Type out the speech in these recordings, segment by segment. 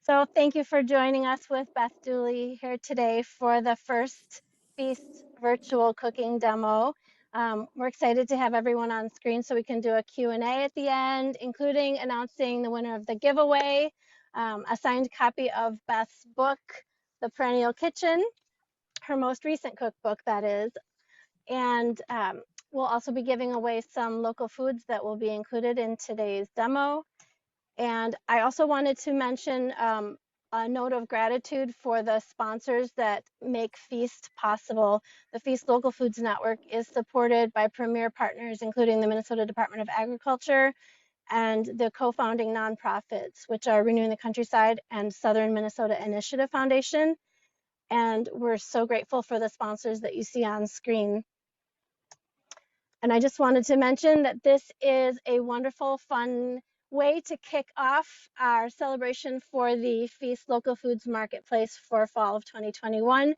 So thank you for joining us with Beth Dooley here today for the first Feast virtual cooking demo. We're excited to have everyone on screen so we can do a Q&A at the end, including announcing the winner of the giveaway, a signed copy of Beth's book, The Perennial Kitchen, her most recent cookbook, that is. And we'll also be giving away some local foods that will be included in today's demo. And I also wanted to mention a note of gratitude for the sponsors that make Feast possible. The Feast Local Foods Network is supported by premier partners, including the Minnesota Department of Agriculture and the co-founding nonprofits, which are Renewing the Countryside and Southern Minnesota Initiative Foundation. And we're so grateful for the sponsors that you see on screen. And I just wanted to mention that this is a wonderful, fun way to kick off our celebration for the Feast Local Foods Marketplace for fall of 2021.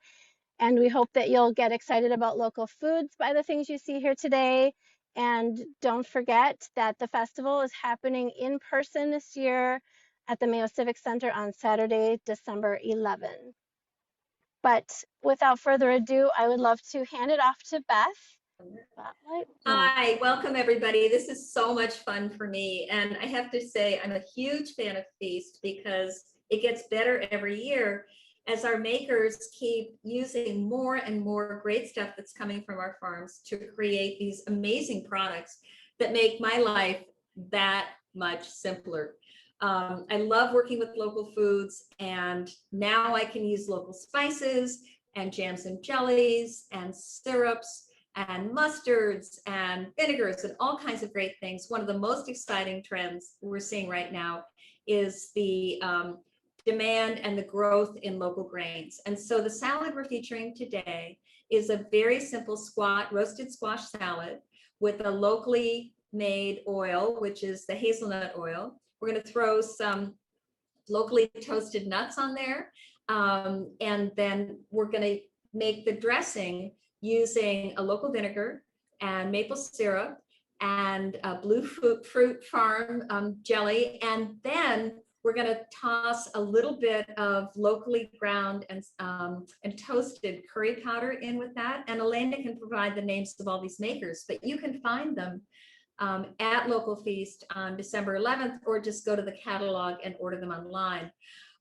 And we hope that you'll get excited about local foods by the things you see here today. And don't forget that the festival is happening in person this year at the Mayo Civic Center on Saturday, December 11. But without further ado, I would love to hand it off to Beth. Hi, welcome everybody. This is so much fun for me. And I have to say, I'm a huge fan of Feast because it gets better every year as our makers keep using more and more great stuff that's coming from our farms to create these amazing products that make my life that much simpler. I love working with local foods, and now I can use local spices and jams and jellies and syrups and mustards and vinegars and all kinds of great things. One of the most exciting trends we're seeing right now is the demand and the growth in local grains. And so the salad we're featuring today is a very simple roasted squash salad with a locally made oil, which is the hazelnut oil. We're going to throw some locally toasted nuts on there. And then we're going to make the dressing using a local vinegar and maple syrup and blue fruit farm jelly. And then we're going to toss a little bit of locally ground and toasted curry powder in with that. And Elena can provide the names of all these makers, but you can find them at Local Feast on December 11th, or just go to the catalog and order them online.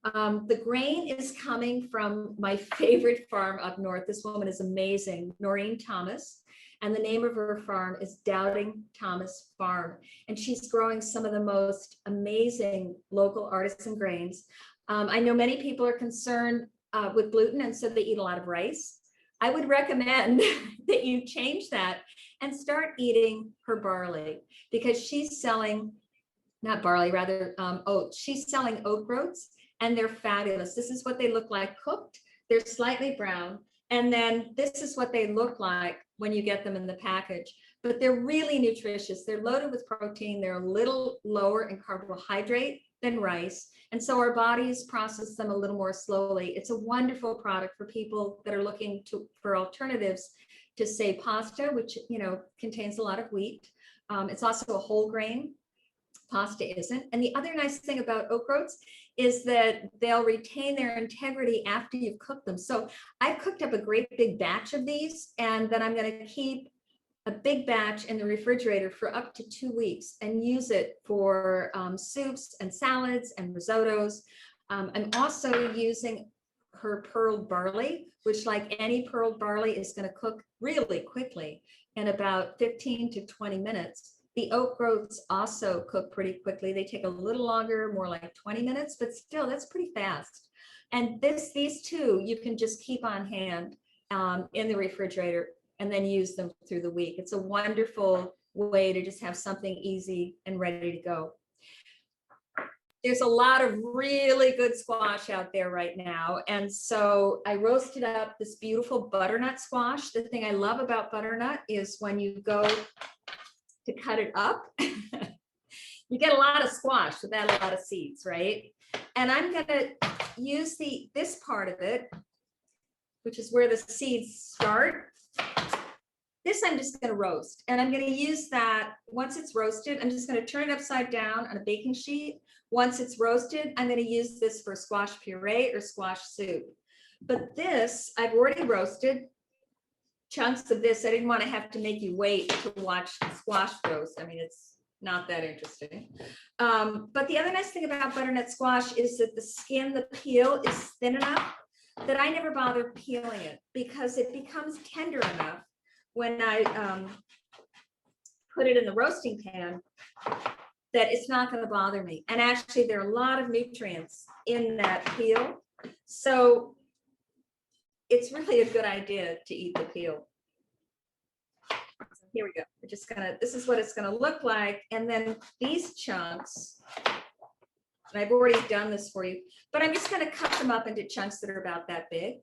The grain is coming from my favorite farm up north. This woman is amazing, Noreen Thomas, and the name of her farm is Doubting Thomas Farm. And she's growing some of the most amazing local artisan grains. I know many people are concerned with gluten, and so they eat a lot of rice. I would recommend that you change that and start eating her barley, because she's selling, not barley, rather oats. She's selling oat groats, and they're fabulous. This is what they look like cooked. They're slightly brown. And then this is what they look like when you get them in the package. But they're really nutritious. They're loaded with protein. They're a little lower in carbohydrate than rice. And so our bodies process them a little more slowly. It's a wonderful product for people that are looking for alternatives to, say, pasta, which contains a lot of wheat. It's also a whole grain. Pasta isn't. And the other nice thing about oat groats is that they'll retain their integrity after you've cooked them. So I've cooked up a great big batch of these, and then I'm going to keep a big batch in the refrigerator for up to 2 weeks and use it for soups and salads and risottos. I'm also using her pearled barley, which, like any pearled barley, is going to cook really quickly in about 15 to 20 minutes. The oat groats also cook pretty quickly. They take a little longer, more like 20 minutes, but still, that's pretty fast. And these two, you can just keep on hand in the refrigerator and then use them through the week. It's a wonderful way to just have something easy and ready to go. There's a lot of really good squash out there right now. And so I roasted up this beautiful butternut squash. The thing I love about butternut is when you go to cut it up, you get a lot of squash without a lot of seeds, right? And I'm gonna use this part of it, which is where the seeds start. This I'm just going to roast, and I'm going to use that once it's roasted. I'm just going to turn it upside down on a baking sheet. Once it's roasted, I'm going to use this for squash puree or squash soup. But this, I've already roasted chunks of this. I didn't want to have to make you wait to watch squash roast. I mean, it's not that interesting. But the other nice thing about butternut squash is that the skin, the peel is thin enough that I never bother peeling it because it becomes tender enough when I put it in the roasting pan that it's not going to bother me. And actually, there are a lot of nutrients in that peel. So it's really a good idea to eat the peel. So here we go. We're just gonna, this is what it's gonna look like. And then these chunks, and I've already done this for you, but I'm just gonna cut them up into chunks that are about that big.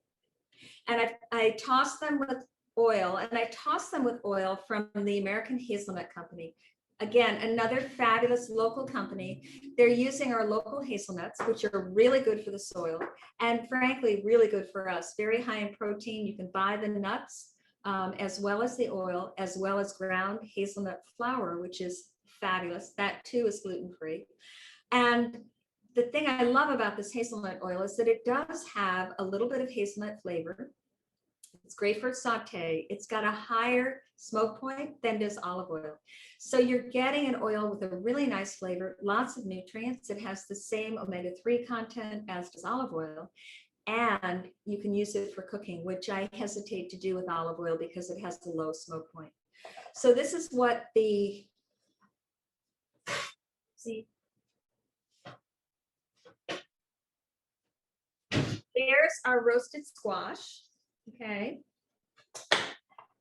And I toss them with oil, and I toss them with oil from the American Hazelnut Company. Again, another fabulous local company. They're using our local hazelnuts, which are really good for the soil and frankly, really good for us. Very high in protein. You can buy the nuts as well as the oil, as well as ground hazelnut flour, which is fabulous. That too is gluten-free. And the thing I love about this hazelnut oil is that it does have a little bit of hazelnut flavor. It's great for saute. It's got a higher smoke point than does olive oil. So you're getting an oil with a really nice flavor, lots of nutrients. It has the same omega-3 content as does olive oil. And you can use it for cooking, which I hesitate to do with olive oil because it has a low smoke point. So this is what the, see, there's our roasted squash. Okay.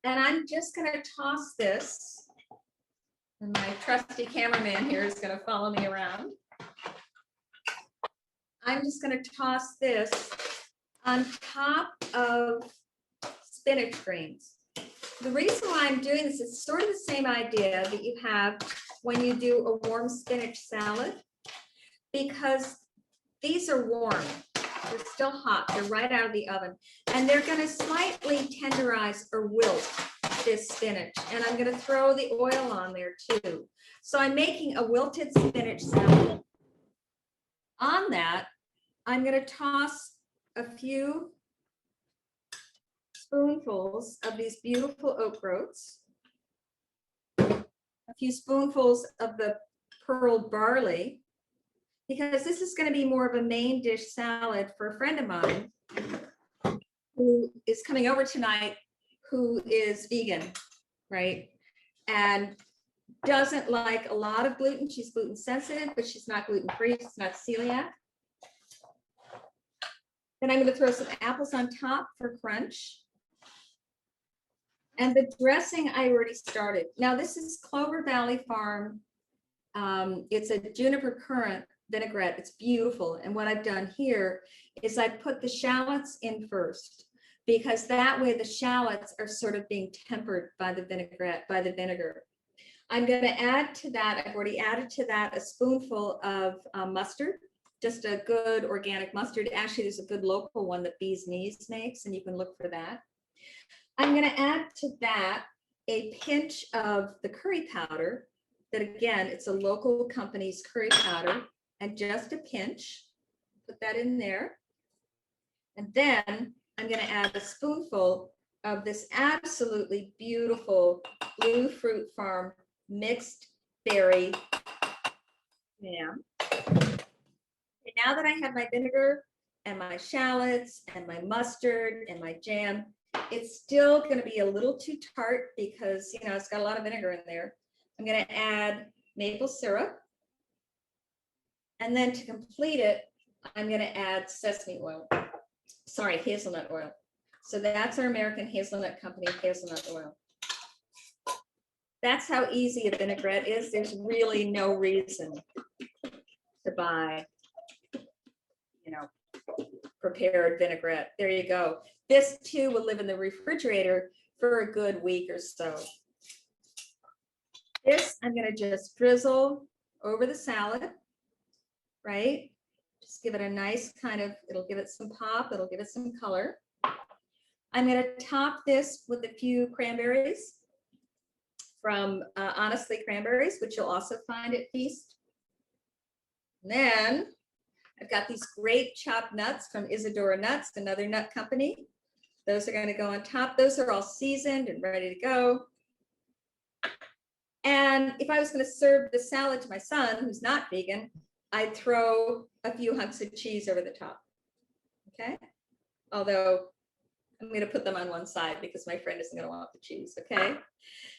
And I'm just going to toss this, and my trusty cameraman here is going to follow me around. I'm just going to toss this on top of spinach greens. The reason why I'm doing this is sort of the same idea that you have when you do a warm spinach salad, because these are warm. They're still hot. They're right out of the oven. And they're going to slightly tenderize or wilt this spinach. And I'm going to throw the oil on there too. So I'm making a wilted spinach salad. On that, I'm going to toss a few spoonfuls of these beautiful oat groats, a few spoonfuls of the pearl barley, because this is going to be more of a main dish salad for a friend of mine who is coming over tonight, who is vegan, right? And doesn't like a lot of gluten. She's gluten sensitive, but she's not gluten free. She's not celiac. Then I'm going to throw some apples on top for crunch. And the dressing I already started. Now this is Clover Valley Farm. It's a juniper currant vinaigrette. It's beautiful. And what I've done here is I put the shallots in first, because that way the shallots are sort of being tempered by the vinaigrette, by the vinegar. I'm going to add to that, I've already added to that a spoonful of mustard, just a good organic mustard. Actually, there's a good local one that Bee's Knees makes, and you can look for that. I'm going to add to that a pinch of the curry powder, that again, it's a local company's curry powder, and just a pinch, put that in there. And then I'm going to add a spoonful of this absolutely beautiful Blue Fruit Farm mixed berry jam. And now that I have my vinegar and my shallots and my mustard and my jam, it's still going to be a little too tart because, you know, it's got a lot of vinegar in there. I'm going to add maple syrup. And then to complete it, I'm going to add sesame oil. Sorry, hazelnut oil. So that's our American Hazelnut Company hazelnut oil. That's how easy a vinaigrette is. There's really no reason to buy, you know, prepared vinaigrette. There you go. This too will live in the refrigerator for a good week or so. This I'm going to just drizzle over the salad, right? Just give it a nice kind of, it'll give it some pop, it'll give it some color. I'm going to top this with a few cranberries. from Honestly Cranberries, which you'll also find at Feast. And then I've got these great chopped nuts from Isadora Nuts, another nut company. Those are going to go on top. Those are all seasoned and ready to go. And if I was going to serve the salad to my son, who's not vegan, I'd throw a few hunks of cheese over the top. Okay. Although I'm going to put them on one side because my friend isn't going to want the cheese. Okay.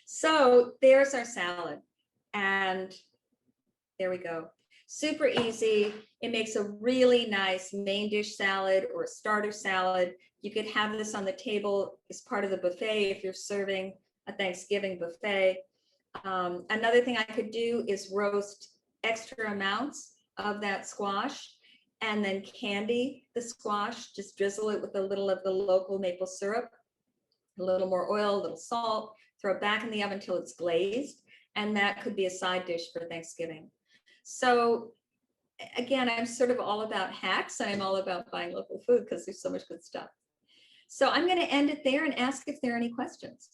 So there's our salad. And there we go. Super easy. It makes a really nice main dish salad or a starter salad. You could have this on the table as part of the buffet if you're serving a Thanksgiving buffet. Another thing I could do is roast extra amounts of that squash and then candy the squash, just drizzle it with a little of the local maple syrup, a little more oil, a little salt, throw it back in the oven until it's glazed. And that could be a side dish for Thanksgiving. So again, I'm sort of all about hacks. I'm all about buying local food because there's so much good stuff. So I'm going to end it there and ask if there are any questions.